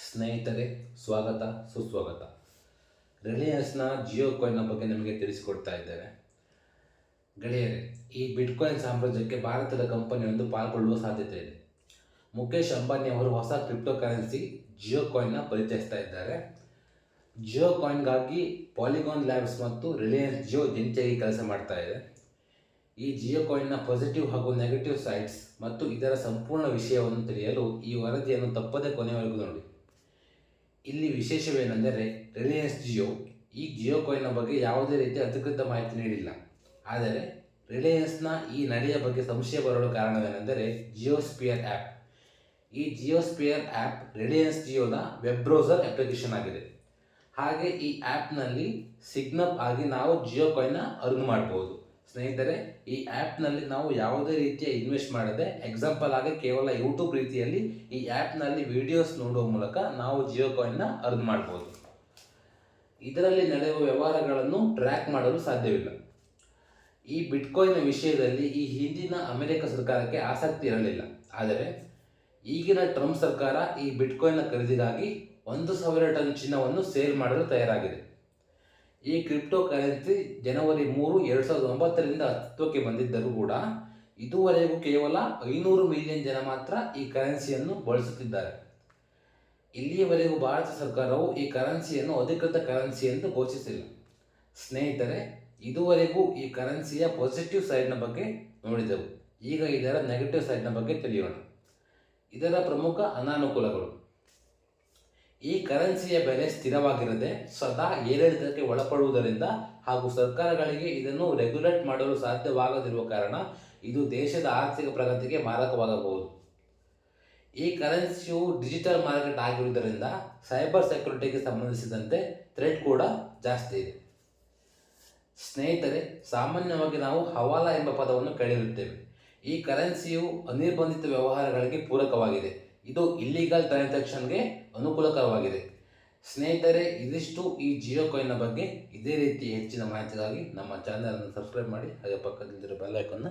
ಸ್ನೇಹಿತರೆ, ಸ್ವಾಗತ ಸುಸ್ವಾಗತ. ರಿಲಯನ್ಸ್ನ ಜಿಯೋ ಕಾಯಿನ್ನ ಬಗ್ಗೆ ನಿಮಗೆ ತಿಳಿಸಿಕೊಡ್ತಾ ಇದ್ದೇವೆ. ಗೆಳೆಯರೆ, ಈ ಬಿಟ್ಕಾಯಿನ್ ಸಾಮ್ರಾಜ್ಯಕ್ಕೆ ಭಾರತದ ಕಂಪನಿಯೊಂದು ಪಾಲ್ಗೊಳ್ಳುವ ಸಾಧ್ಯತೆ ಇದೆ. ಮುಖೇಶ್ ಅಂಬಾನಿ ಅವರು ಹೊಸ ಕ್ರಿಪ್ಟೋ ಕರೆನ್ಸಿ ಜಿಯೋ ಕಾಯಿನ್ನ ಪರಿಚಯಿಸ್ತಾ ಇದ್ದಾರೆ. ಜಿಯೋ ಕಾಯಿನ್ಗಾಗಿ ಪಾಲಿಗಾನ್ ಲ್ಯಾಬ್ಸ್ ಮತ್ತು ರಿಲಯನ್ಸ್ ಜಿಯೋ ಜಂಟಿಯಾಗಿ ಕೆಲಸ ಮಾಡ್ತಾ ಇದೆ. ಈ ಜಿಯೋ ಕಾಯಿನ್ನ ಪಾಸಿಟಿವ್ ಹಾಗೂ ನೆಗೆಟಿವ್ ಸೈಡ್ಸ್ ಮತ್ತು ಇದರ ಸಂಪೂರ್ಣ ವಿಷಯವನ್ನು ತಿಳಿಯಲು ಈ ವರದಿಯನ್ನು ತಪ್ಪದೆ ಕೊನೆಯವರೆಗೂ ನೋಡಿ. ಇಲ್ಲಿ ವಿಶೇಷವೇನೆಂದರೆ, ರಿಲಯನ್ಸ್ ಜಿಯೋ ಈ ಜಿಯೋ ಕಾಯಿನ್ನ ಬಗ್ಗೆ ಯಾವುದೇ ರೀತಿಯ ಅಧಿಕೃತ ಮಾಹಿತಿ ನೀಡಿಲ್ಲ. ಆದರೆ ರಿಲಯನ್ಸ್ನ ಈ ನಡೆಯ ಬಗ್ಗೆ ಸಂಶಯ ಬರಲು ಕಾರಣವೇನೆಂದರೆ ಜಿಯೋಸ್ಪಿಯರ್ ಆ್ಯಪ್. ಈ ಜಿಯೋಸ್ಪಿಯರ್ ಆ್ಯಪ್ ರಿಲಯನ್ಸ್ ಜಿಯೋದ ವೆಬ್ ಬ್ರೌಸರ್ ಅಪ್ಲಿಕೇಶನ್ ಆಗಿದೆ. ಹಾಗೆ ಈ ಆ್ಯಪ್ನಲ್ಲಿ ಸಿಗ್ನಪ್ ಆಗಿ ನಾವು ಜಿಯೋ ಕಾಯಿನ್ನ ಅರ್ನ್ ಮಾಡ್ಬೋದು. ಸ್ನೇಹಿತರೆ, ಈ ಆ್ಯಪ್ನಲ್ಲಿ ನಾವು ಯಾವುದೇ ರೀತಿಯ ಇನ್ವೆಸ್ಟ್ ಮಾಡದೆ, ಎಕ್ಸಾಂಪಲ್ ಆಗಿ ಕೇವಲ ಯೂಟ್ಯೂಬ್ ರೀತಿಯಲ್ಲಿ ಈ ಆ್ಯಪ್ನಲ್ಲಿ ವಿಡಿಯೋಸ್ ನೋಡುವ ಮೂಲಕ ನಾವು ಜಿಯೋ ಕಾಯಿನ್ನ ಅರ್ನ್ ಮಾಡ್ಬೋದು. ಇದರಲ್ಲಿ ನಡೆಯುವ ವ್ಯವಹಾರಗಳನ್ನು ಟ್ರ್ಯಾಕ್ ಮಾಡಲು ಸಾಧ್ಯವಿಲ್ಲ. ಈ ಬಿಟ್ಕಾಯಿನ್ ವಿಷಯದಲ್ಲಿ ಈ ಹಿಂದಿನ ಅಮೆರಿಕ ಸರ್ಕಾರಕ್ಕೆ ಆಸಕ್ತಿ ಇರಲಿಲ್ಲ. ಆದರೆ ಈಗಿನ ಟ್ರಂಪ್ ಸರ್ಕಾರ ಈ ಬಿಟ್ಕಾಯಿನ್ನ ಖರೀದಿಗಾಗಿ 1,000 ಟನ್ ಚಿನ್ನವನ್ನು ಸೇಲ್ ಮಾಡಲು ತಯಾರಾಗಿದೆ. ಈ ಕ್ರಿಪ್ಟೋ ಕರೆನ್ಸಿ ಜನವರಿ 3, 2009 ಅಸ್ತಿತ್ವಕ್ಕೆ ಬಂದಿದ್ದರೂ ಕೂಡ ಇದುವರೆಗೂ ಕೇವಲ 500 ಮಿಲಿಯನ್ ಜನ ಮಾತ್ರ ಈ ಕರೆನ್ಸಿಯನ್ನು ಬಳಸುತ್ತಿದ್ದಾರೆ. ಇಲ್ಲಿಯವರೆಗೂ ಭಾರತ ಸರ್ಕಾರವು ಈ ಕರೆನ್ಸಿಯನ್ನು ಅಧಿಕೃತ ಕರೆನ್ಸಿ ಎಂದು ಘೋಷಿಸಿಲ್ಲ. ಸ್ನೇಹಿತರೆ, ಇದುವರೆಗೂ ಈ ಕರೆನ್ಸಿಯ ಪಾಸಿಟಿವ್ ಸೈಡ್ನ ಬಗ್ಗೆ ನೋಡಿದೆವು. ಈಗ ಇದರ ನೆಗೆಟಿವ್ ಸೈಡ್ನ ಬಗ್ಗೆ ತಿಳಿಯೋಣ. ಇದರ ಪ್ರಮುಖ ಅನಾನುಕೂಲಗಳು: ಈ ಕರೆನ್ಸಿಯ ಬೆಲೆ ಸ್ಥಿರವಾಗಿರದೆ ಸದಾ ಏರಿಳಿತಕ್ಕೆ ಒಳಪಡುವುದರಿಂದ ಹಾಗೂ ಸರ್ಕಾರಗಳಿಗೆ ಇದನ್ನು ರೆಗ್ಯುಲೇಟ್ ಮಾಡಲು ಸಾಧ್ಯವಾಗದಿರುವ ಕಾರಣ ಇದು ದೇಶದ ಆರ್ಥಿಕ ಪ್ರಗತಿಗೆ ಮಾರಕವಾಗಬಹುದು. ಈ ಕರೆನ್ಸಿಯು ಡಿಜಿಟಲ್ ಮಾರ್ಕೆಟ್ ಆಗಿರುವುದರಿಂದ ಸೈಬರ್ ಸೆಕ್ಯುರಿಟಿಗೆ ಸಂಬಂಧಿಸಿದಂತೆ ಥ್ರೆಟ್ ಕೂಡ ಜಾಸ್ತಿ ಇದೆ. ಸ್ನೇಹಿತರೆ, ಸಾಮಾನ್ಯವಾಗಿ ನಾವು ಹವಾಲಾ ಎಂಬ ಪದವನ್ನು ಕೇಳಿರುತ್ತೇವೆ. ಈ ಕರೆನ್ಸಿಯು ಅನಿರ್ಬಂಧಿತ ವ್ಯವಹಾರಗಳಿಗೆ ಪೂರಕವಾಗಿದೆ. ಇದು ಇಲ್ಲಿಗಲ್ ಟ್ರಾನ್ಸಾಕ್ಷನ್ಗೆ ಅನುಕೂಲಕರವಾಗಿದೆ. ಸ್ನೇಹಿತರೆ, ಇದಿಷ್ಟು ಈ ಜಿಯೋ ಕಾಯಿನ್ನ ಬಗ್ಗೆ. ಇದೇ ರೀತಿ ಹೆಚ್ಚಿನ ಮಾಹಿತಿಗಾಗಿ ನಮ್ಮ ಚಾನಲನ್ನು ಸಬ್ಸ್ಕ್ರೈಬ್ ಮಾಡಿ, ಹಾಗೆ ಪಕ್ಕದಲ್ಲಿರೋ ಬೆಲ್ ಐಕಾನ್ನ